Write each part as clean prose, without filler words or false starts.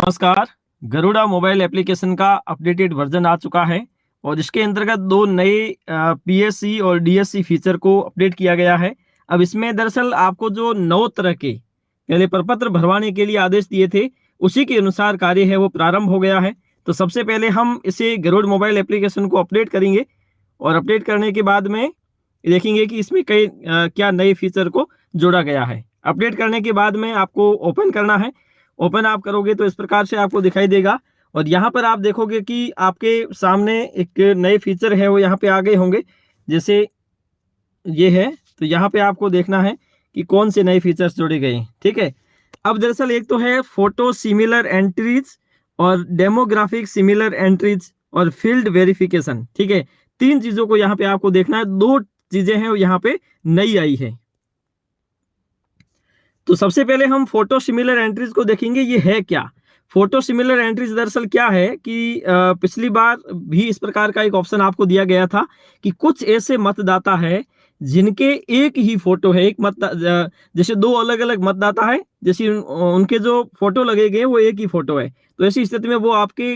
नमस्कार। Garuda mobile application का updated version आ चुका है और इसके अंतर्गत दो नए पीएससी और डीएससी फीचर को अपडेट किया गया है। अब इसमें दरअसल आपको जो 9 तरह के पहले प्रपत्र भरवाने के लिए आदेश दिए थे, उसी के अनुसार कार्य है वो प्रारंभ हो गया है। तो सबसे पहले हम इसे गरुड़ मोबाइल एप्लीकेशन को अपडेट करेंगे और अपडेट करने के बाद में देखेंगे कि इसमें कई क्या नए फीचर को जोड़ा गया है। अपडेट करने के बाद में आपको ओपन करना है। ओपन आप करोगे तो इस प्रकार से आपको दिखाई देगा और यहाँ पर आप देखोगे कि आपके सामने एक नए फीचर है वो यहाँ पे आ गए होंगे। जैसे ये है, तो यहाँ पे आपको देखना है कि कौन से नए फीचर्स जोड़े गए हैं। ठीक है, अब दरअसल एक तो है फोटो सिमिलर एंट्रीज और डेमोग्राफिक सिमिलर एंट्रीज और फील्ड वेरिफिकेशन। ठीक है, 3 चीजों को यहाँ पे आपको देखना है। 2 चीजें हैं वो यहाँ पे नई आई है। तो सबसे पहले हम फोटो सिमिलर एंट्रीज को देखेंगे। ये है क्या? फोटो सिमिलर एंट्रीज दरअसल क्या है कि पिछली बार भी इस प्रकार का एक ऑप्शन आपको दिया गया था कि कुछ ऐसे मतदाता है जिनके एक ही फोटो है। जैसे 2 अलग अलग मतदाता है, जैसे उनके जो फोटो लगे गए वो एक ही फोटो है। तो ऐसी स्थिति में वो आपके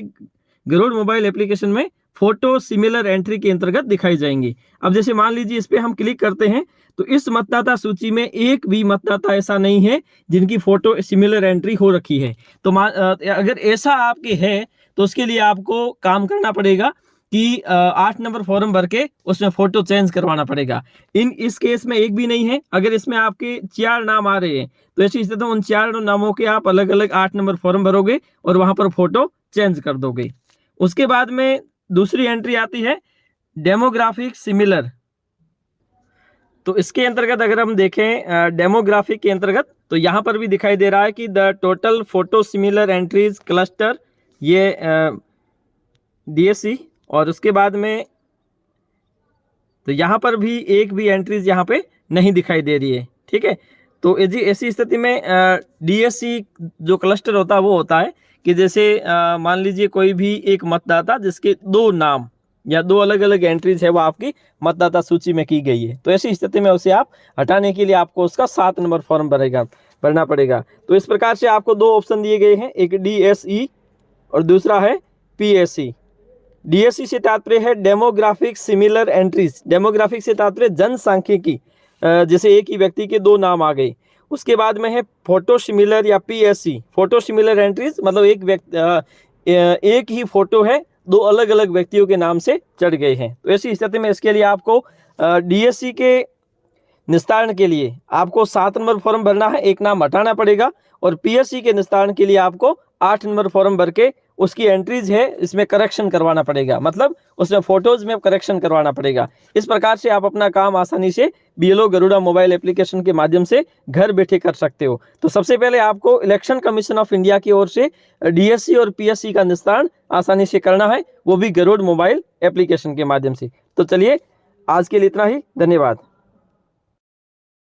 गरुड़ मोबाइल एप्लीकेशन में फोटो सिमिलर एंट्री के अंतर्गत दिखाई जाएंगी। अब जैसे मान लीजिए इस पे हम क्लिक करते हैं तो इस मतदाता सूची में एक भी मतदाता ऐसा नहीं है जिनकी फोटो सिमिलर एंट्री हो रखी है। तो अगर ऐसा आपके है तो उसके लिए आपको काम करना पड़ेगा कि 8 नंबर फॉर्म भर के उसमें फोटो चेंज करवाना पड़ेगा। इस केस में एक भी नहीं है। अगर इसमें आपके 4 नाम आ रहे हैं तो ऐसी स्थिति में उन 4 नामों के आप अलग अलग 8 नंबर फॉर्म भरोगे और वहां पर फोटो चेंज कर दोगे। उसके बाद में दूसरी एंट्री आती है डेमोग्राफिक सिमिलर। तो इसके अंतर्गत अगर हम देखें डेमोग्राफिक के अंतर्गत, तो यहाँ पर भी दिखाई दे रहा है कि the total photo similar entries cluster, ये डीएससी। और उसके बाद में तो यहाँ पर भी एक भी एंट्रीज यहाँ पे नहीं दिखाई दे रही है। ठीक है, तो ऐसी स्थिति में डीएससी जो क्लस्टर होता है वो होता है कि जैसे मान लीजिए कोई भी एक मतदाता जिसके 2 नाम या 2 अलग अलग एंट्रीज है वो आपकी मतदाता सूची में की गई है, तो ऐसी स्थिति में उसे आप हटाने के लिए आपको उसका 7 नंबर फॉर्म भरना पड़ेगा। तो इस प्रकार से आपको 2 ऑप्शन दिए गए हैं, एक डीएसई और दूसरा है पीएससी। डीएससी से तात्पर्य है डेमोग्राफिक सिमिलर एंट्रीज। डेमोग्राफिक से तात्पर्य जनसांख्यिकी, जैसे एक ही व्यक्ति के 2 नाम आ गए। उसके बाद में है फोटो सिमिलर या पीएससी, फोटो सिमिलर एंट्रीज, मतलब एक ही फोटो है, 2 अलग अलग व्यक्तियों के नाम से चढ़ गए हैं। तो ऐसी स्थिति में इसके लिए आपको डीएससी के निस्तारण के लिए आपको 7 नंबर फॉर्म भरना है, एक नाम हटाना पड़ेगा। और पीएससी के निस्तारण के लिए आपको 8 नंबर फॉर्म भर के उसकी एंट्रीज है इसमें करेक्शन करवाना पड़ेगा, मतलब उसमें फोटोज में करेक्शन करवाना पड़ेगा। इस प्रकार से आप अपना काम आसानी से बीएलओ गरुड़ा मोबाइल एप्लीकेशन के माध्यम से घर बैठे कर सकते हो। तो सबसे पहले आपको इलेक्शन कमीशन ऑफ इंडिया की ओर से डीएससी और पीएससी का निस्तारण आसानी से करना है, वो भी गरुड़ मोबाइल एप्लीकेशन के माध्यम से। तो चलिए आज के लिए इतना ही, धन्यवाद।